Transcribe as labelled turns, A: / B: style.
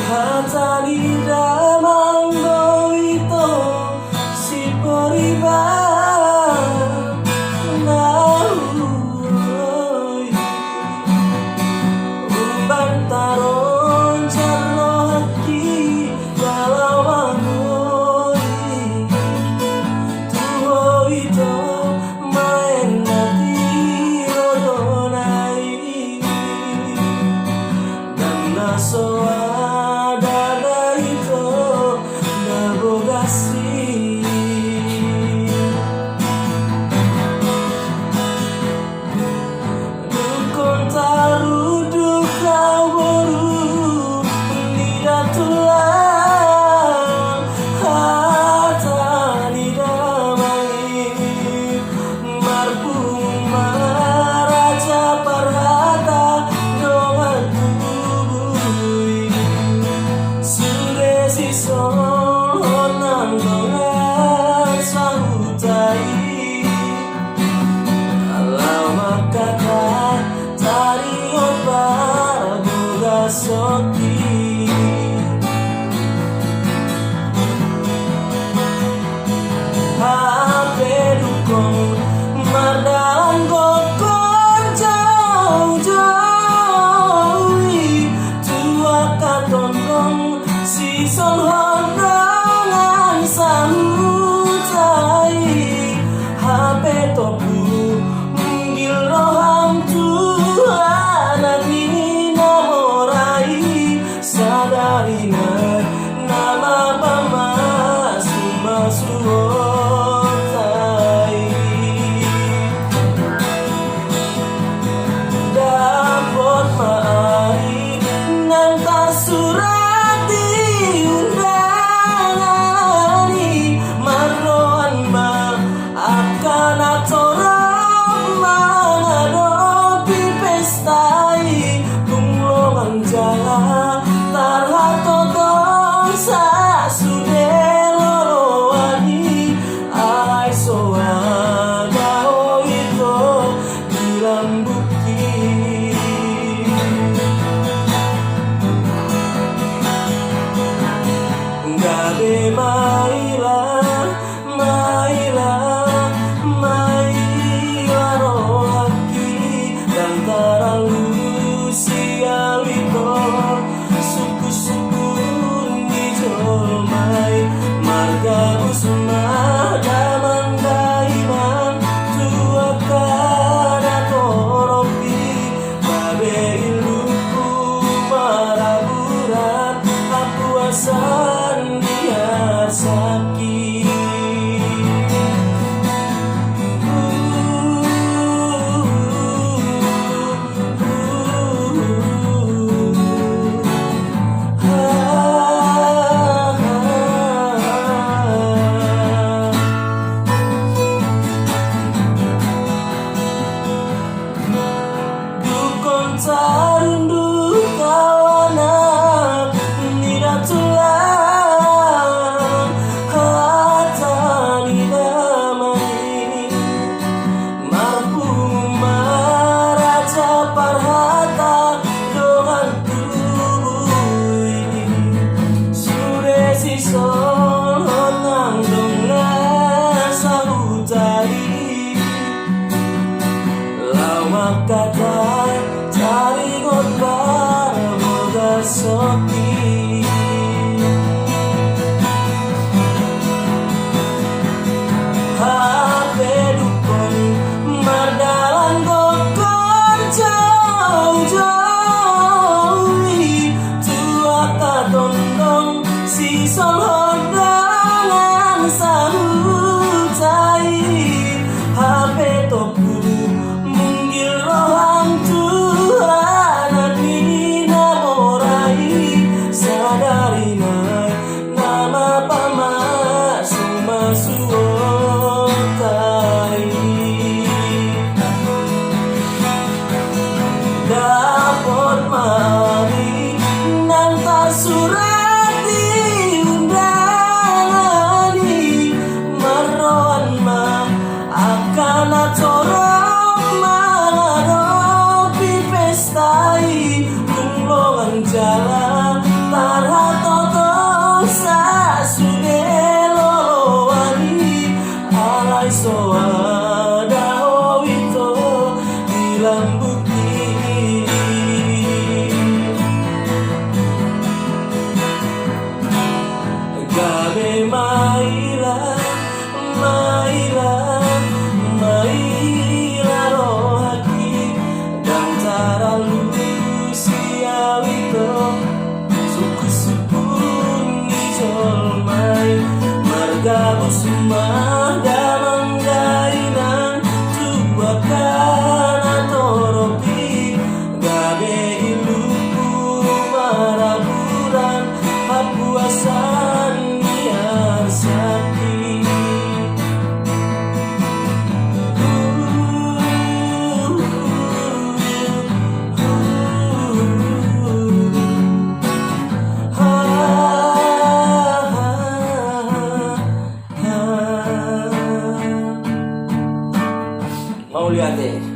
A: Hatani damang doito si poriba naui umban taron jarno haki galawangoi tuho ito main nati rodonai dan nasoa dukun tarudu kaworu nidatulang hatani damai marpung maraja parhata doang tubui sude sison nang dongan sahutai kata tari obat boga soki hape dukung mardalan kokon jauh-jauhi tua katondong si son hondangan sahutai hape topu roham Tuhan nina morai sadarina nama pama sumasuotai dapot maari nantar surat diundangani marroan ma akan atora jala tarhatodon sa sudelorowani alai soa gao ito bilang bukti gabe maila rohaki dan taralu suku-suku ni jolmai marga usma damang daiman tua kada toropi babe iluku maraburan aku asan biar sakit tarundu kawanak nidatulang hatani damai marpung maraja parhata dohan tubui sude sison nang dongan sahutai lama kata tari obat boga soki hape dukun mardalan kokon jauh-jauhi tua katondong si son hondangan sahutai hape topu munggil roham Tuhan nina morai sadarina nama pama sumasuotai dapot mari nantar surat diundangani marroan ma akan atorok menghadapi pestai lunglongan jalan tarha Mauliade.